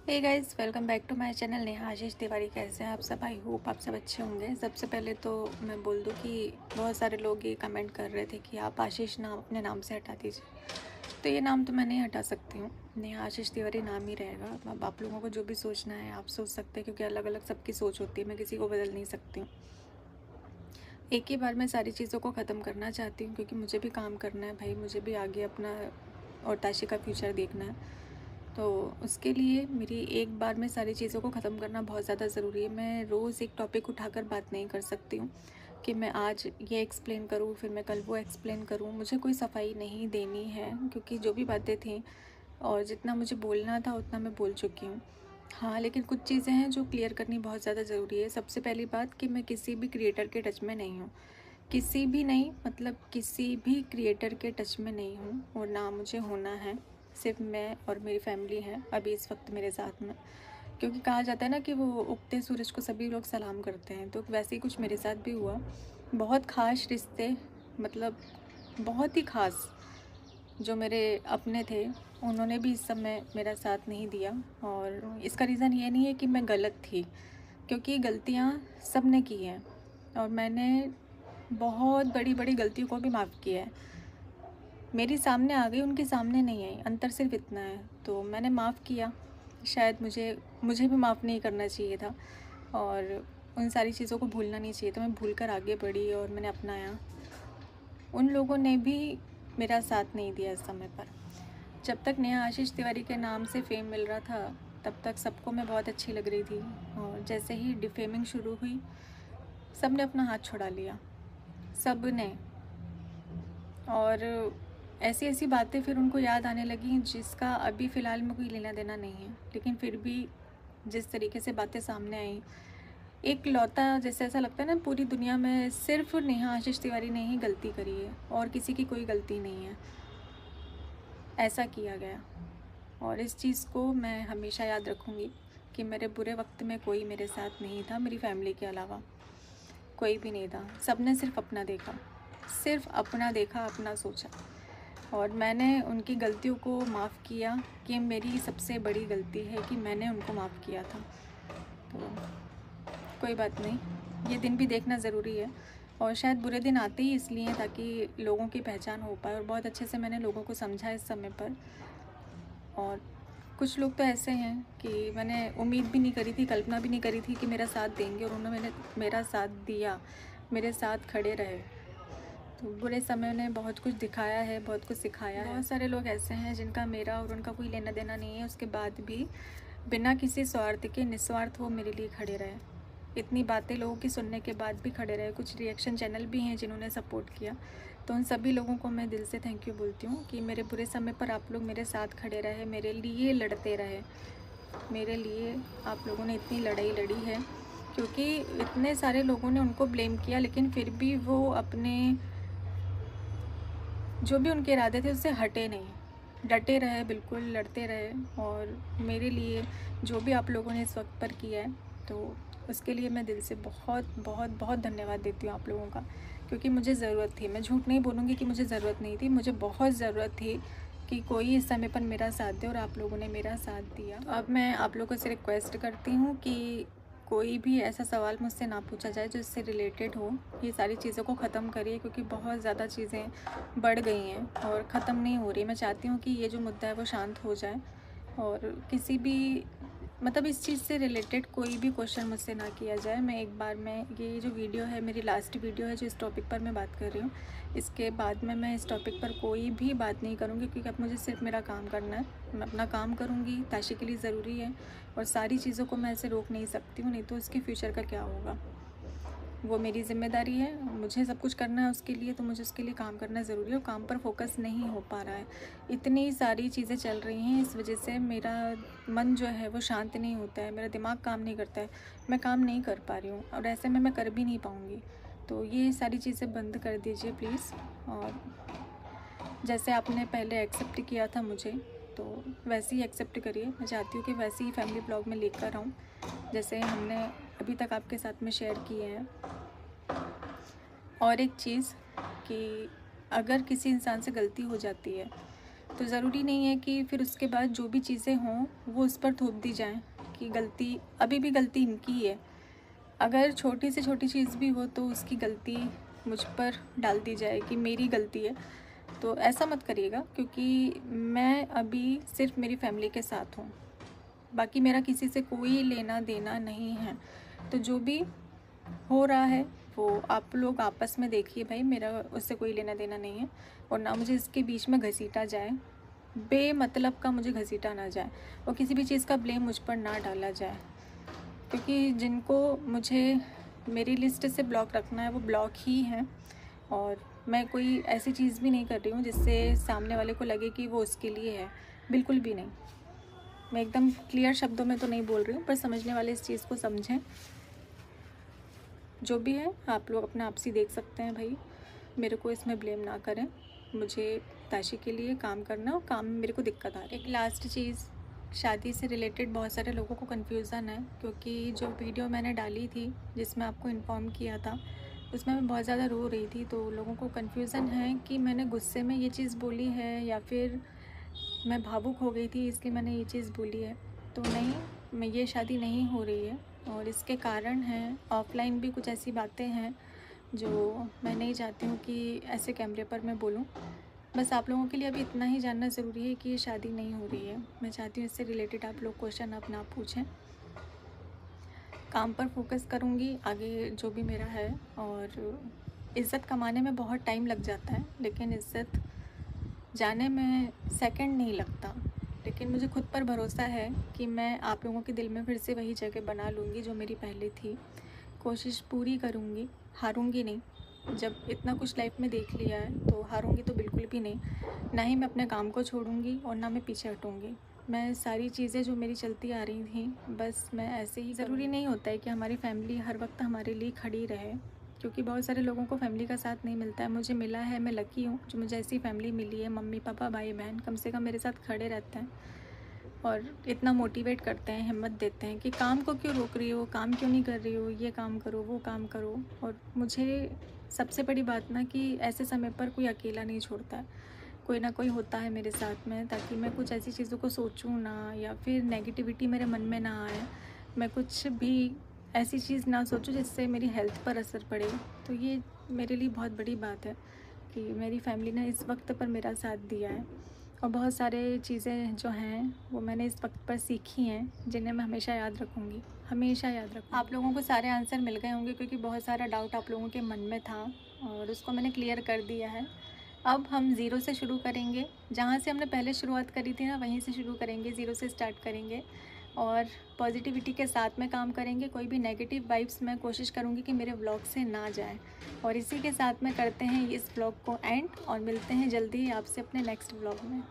Hey guys, welcome back to my channel Neha Ashish Tiwari. कैसे हैं आप सब? आई होप आप सब अच्छे होंगे। सबसे पहले तो मैं बोल दूं कि बहुत सारे लोग ये कमेंट कर रहे थे कि आप आशीष नाम अपने नाम से हटा दीजिए। तो ये नाम तो मैं नहीं हटा सकती हूँ, नेहा आशीष तिवारी नाम ही रहेगा। अब आप लोगों को जो भी सोचना है आप सोच सकते हैं, क्योंकि अलग अलग सबकी सोच होती है, मैं किसी को बदल नहीं सकती हूँ। एक ही बार मैं सारी चीज़ों को ख़त्म करना चाहती हूँ, क्योंकि मुझे भी काम करना है भाई, मुझे भी आगे अपना और ताशी का फ्यूचर देखना है। तो उसके लिए मेरी एक बार में सारी चीज़ों को ख़त्म करना बहुत ज़्यादा ज़रूरी है। मैं रोज़ एक टॉपिक उठाकर बात नहीं कर सकती हूँ कि मैं आज ये एक्सप्लेन करूँ फिर मैं कल वो एक्सप्लेन करूँ। मुझे कोई सफाई नहीं देनी है, क्योंकि जो भी बातें थी और जितना मुझे बोलना था उतना मैं बोल चुकी हूँ। हाँ, लेकिन कुछ चीज़ें हैं जो क्लियर करनी बहुत ज़्यादा ज़रूरी है। सबसे पहली बात कि मैं किसी भी क्रिएटर के टच में नहीं हूँ, किसी भी नहीं, मतलब किसी भी क्रिएटर के टच में नहीं हूँ और ना मुझे होना है। सिर्फ मैं और मेरी फैमिली है अभी इस वक्त मेरे साथ में, क्योंकि कहा जाता है ना कि वो उगते सूरज को सभी लोग सलाम करते हैं, तो वैसे ही कुछ मेरे साथ भी हुआ। बहुत ख़ास रिश्ते, मतलब बहुत ही ख़ास जो मेरे अपने थे, उन्होंने भी इस समय मेरा साथ नहीं दिया। और इसका रीज़न ये नहीं है कि मैं गलत थी, क्योंकि गलतियाँ सब ने की हैं और मैंने बहुत बड़ी बड़ी गलतियों को भी माफ़ किया है। मेरी सामने आ गई, उनके सामने नहीं आई, अंतर सिर्फ इतना है। तो मैंने माफ़ किया। शायद मुझे भी माफ़ नहीं करना चाहिए था और उन सारी चीज़ों को भूलना नहीं चाहिए था। मैं भूल कर आगे बढ़ी और मैंने अपनाया। उन लोगों ने भी मेरा साथ नहीं दिया इस समय पर। जब तक नेहा आशीष तिवारी के नाम से फेम मिल रहा था तब तक सबको मैं बहुत अच्छी लग रही थी, और जैसे ही डिफेमिंग शुरू हुई सब ने अपना हाथ छुड़ा लिया, सब ने। और ऐसी ऐसी बातें फिर उनको याद आने लगी जिसका अभी फ़िलहाल में कोई लेना देना नहीं है, लेकिन फिर भी जिस तरीके से बातें सामने आई, एक लौता जैसे ऐसा लगता है ना पूरी दुनिया में सिर्फ नेहा आशीष तिवारी ने ही गलती करी है और किसी की कोई गलती नहीं है, ऐसा किया गया। और इस चीज़ को मैं हमेशा याद रखूँगी कि मेरे बुरे वक्त में कोई मेरे साथ नहीं था, मेरी फैमिली के अलावा कोई भी नहीं था। सब ने सिर्फ अपना देखा, सिर्फ अपना देखा, अपना सोचा। और मैंने उनकी गलतियों को माफ़ किया, कि मेरी सबसे बड़ी गलती है कि मैंने उनको माफ़ किया था। तो कोई बात नहीं, ये दिन भी देखना ज़रूरी है। और शायद बुरे दिन आते ही इसलिए हैं ताकि लोगों की पहचान हो पाए, और बहुत अच्छे से मैंने लोगों को समझा इस समय पर। और कुछ लोग तो ऐसे हैं कि मैंने उम्मीद भी नहीं करी थी, कल्पना भी नहीं करी थी कि मेरा साथ देंगे, और उन्होंने मेरा साथ दिया, मेरे साथ खड़े रहे। तो बुरे समय ने बहुत कुछ दिखाया है, बहुत कुछ सिखाया है। बहुत सारे लोग ऐसे हैं जिनका मेरा और उनका कोई लेना देना नहीं है, उसके बाद भी बिना किसी स्वार्थ के निस्वार्थ वो मेरे लिए खड़े रहे। इतनी बातें लोगों की सुनने के बाद भी खड़े रहे। कुछ रिएक्शन चैनल भी हैं जिन्होंने सपोर्ट किया, तो उन सभी लोगों को मैं दिल से थैंक यू बोलती हूँ कि मेरे बुरे समय पर आप लोग मेरे साथ खड़े रहे, मेरे लिए लड़ते रहे। मेरे लिए आप लोगों ने इतनी लड़ाई लड़ी है, क्योंकि इतने सारे लोगों ने उनको ब्लेम किया, लेकिन फिर भी वो अपने जो भी उनके इरादे थे उससे हटे नहीं, डटे रहे, बिल्कुल लड़ते रहे। और मेरे लिए जो भी आप लोगों ने इस वक्त पर किया है, तो उसके लिए मैं दिल से बहुत बहुत बहुत धन्यवाद देती हूँ आप लोगों का, क्योंकि मुझे ज़रूरत थी। मैं झूठ नहीं बोलूँगी कि मुझे ज़रूरत नहीं थी, मुझे बहुत ज़रूरत थी कि कोई इस समय पर मेरा साथ दे, और आप लोगों ने मेरा साथ दिया। तो अब मैं आप लोगों से रिक्वेस्ट करती हूँ कि कोई भी ऐसा सवाल मुझसे ना पूछा जाए जो इससे रिलेटेड हो। ये सारी चीज़ों को ख़त्म करिए, क्योंकि बहुत ज़्यादा चीज़ें बढ़ गई हैं और ख़त्म नहीं हो रही। मैं चाहती हूँ कि ये जो मुद्दा है वो शांत हो जाए, और किसी भी मतलब इस चीज़ से रिलेटेड कोई भी क्वेश्चन मुझसे ना किया जाए। मैं एक बार में ये जो वीडियो है मेरी लास्ट वीडियो है जो इस टॉपिक पर मैं बात कर रही हूँ, इसके बाद में मैं इस टॉपिक पर कोई भी बात नहीं करूँगी, क्योंकि अब मुझे सिर्फ मेरा काम करना है। मैं अपना काम करूँगी, ताशी के लिए ज़रूरी है, और सारी चीज़ों को मैं ऐसे रोक नहीं सकती हूँ, नहीं तो उसके फ्यूचर का क्या होगा। वो मेरी ज़िम्मेदारी है, मुझे सब कुछ करना है उसके लिए, तो मुझे उसके लिए काम करना ज़रूरी है, और काम पर फोकस नहीं हो पा रहा है। इतनी सारी चीज़ें चल रही हैं, इस वजह से मेरा मन जो है वो शांत नहीं होता है, मेरा दिमाग काम नहीं करता है, मैं काम नहीं कर पा रही हूँ, और ऐसे में मैं कर भी नहीं पाऊँगी। तो ये सारी चीज़ें बंद कर दीजिए प्लीज़। और जैसे आपने पहले एक्सेप्ट किया था मुझे, तो वैसे ही एक्सेप्ट करिए। मैं चाहती हूँ कि वैसे ही फैमिली ब्लॉग में लेकर आऊँ जैसे हमने अभी तक आपके साथ में शेयर किए हैं। और एक चीज़ कि अगर किसी इंसान से गलती हो जाती है तो ज़रूरी नहीं है कि फिर उसके बाद जो भी चीज़ें हों वो उस पर थोप दी जाएँ कि गलती, अभी भी गलती इनकी ही है। अगर छोटी से छोटी चीज़ भी हो तो उसकी गलती मुझ पर डाल दी जाए कि मेरी गलती है। तो ऐसा मत करिएगा, क्योंकि मैं अभी सिर्फ मेरी फैमिली के साथ हूँ, बाकी मेरा किसी से कोई लेना देना नहीं है। तो जो भी हो रहा है वो आप लोग आपस में देखिए भाई, मेरा उससे कोई लेना देना नहीं है। और ना मुझे इसके बीच में घसीटा जाए, बेमतलब का मुझे घसीटा ना जाए, और किसी भी चीज़ का ब्लेम मुझ पर ना डाला जाए, क्योंकि जिनको मुझे मेरी लिस्ट से ब्लॉक रखना है वो ब्लॉक ही हैं। और मैं कोई ऐसी चीज़ भी नहीं कर रही हूँ जिससे सामने वाले को लगे कि वो उसके लिए है, बिल्कुल भी नहीं। मैं एकदम क्लियर शब्दों में तो नहीं बोल रही हूँ, पर समझने वाले इस चीज़ को समझें। जो भी है आप लोग अपना आपसी देख सकते हैं भाई, मेरे को इसमें ब्लेम ना करें। मुझे ताशी के लिए काम करना, और काम में मेरे को दिक्कत आ रही है। एक लास्ट चीज़, शादी से रिलेटेड बहुत सारे लोगों को कन्फ्यूज़न है, क्योंकि जो वीडियो मैंने डाली थी जिसमें आपको इन्फॉर्म किया था उसमें मैं बहुत ज़्यादा रो रही थी। तो लोगों को कन्फ्यूज़न है कि मैंने गुस्से में ये चीज़ बोली है या फिर मैं भावुक हो गई थी इसलिए मैंने ये चीज़ बोली है। तो नहीं, मैं ये शादी नहीं हो रही है, और इसके कारण हैं ऑफ़लाइन भी कुछ ऐसी बातें हैं जो मैं नहीं चाहती हूँ कि ऐसे कैमरे पर मैं बोलूँ। बस आप लोगों के लिए अभी इतना ही जानना ज़रूरी है कि ये शादी नहीं हो रही है। मैं चाहती हूँ इससे रिलेटेड आप लोग क्वेश्चन अपना पूछें। काम पर फोकस करूँगी आगे जो भी मेरा है। और इज़्ज़त कमाने में बहुत टाइम लग जाता है, लेकिन इज़्ज़त जाने में सेकंड नहीं लगता। लेकिन मुझे खुद पर भरोसा है कि मैं आप लोगों के दिल में फिर से वही जगह बना लूँगी जो मेरी पहले थी। कोशिश पूरी करूँगी, हारूँगी नहीं। जब इतना कुछ लाइफ में देख लिया है तो हारूँगी तो बिल्कुल भी नहीं। ना ही मैं अपने काम को छोड़ूँगी और ना मैं पीछे हटूँगी। मैं सारी चीज़ें जो मेरी चलती आ रही थी बस मैं ऐसे ही, ज़रूरी नहीं होता है कि हमारी फैमिली हर वक्त हमारे लिए खड़ी रहे, क्योंकि बहुत सारे लोगों को फैमिली का साथ नहीं मिलता है। मुझे मिला है, मैं लकी हूँ जो मुझे ऐसी फैमिली मिली है। मम्मी पापा भाई बहन कम से कम मेरे साथ खड़े रहते हैं और इतना मोटिवेट करते हैं, हिम्मत देते हैं कि काम को क्यों रोक रही हो, काम क्यों नहीं कर रही हो, ये काम करो वो काम करो। और मुझे सबसे बड़ी बात ना कि ऐसे समय पर कोई अकेला नहीं छोड़ता है, कोई ना कोई होता है मेरे साथ में, ताकि मैं कुछ ऐसी चीज़ों को सोचूं ना, या फिर नेगेटिविटी मेरे मन में ना आए, मैं कुछ भी ऐसी चीज़ ना सोचूं जिससे मेरी हेल्थ पर असर पड़े। तो ये मेरे लिए बहुत बड़ी बात है कि मेरी फैमिली ने इस वक्त पर मेरा साथ दिया है। और बहुत सारे चीज़ें जो हैं वो मैंने इस वक्त पर सीखी हैं, जिन्हें मैं हमेशा याद रखूँगी, हमेशा याद रखूँगी। आप लोगों को सारे आंसर मिल गए होंगे, क्योंकि बहुत सारा डाउट आप लोगों के मन में था और उसको मैंने क्लियर कर दिया है। अब हम ज़ीरो से शुरू करेंगे, जहाँ से हमने पहले शुरुआत करी थी ना वहीं से शुरू करेंगे, ज़ीरो से स्टार्ट करेंगे और पॉजिटिविटी के साथ में काम करेंगे। कोई भी नेगेटिव वाइब्स मैं कोशिश करूँगी कि मेरे व्लॉग से ना जाए। और इसी के साथ में करते हैं इस व्लॉग को एंड, और मिलते हैं जल्दी ही आपसे अपने नेक्स्ट व्लॉग में।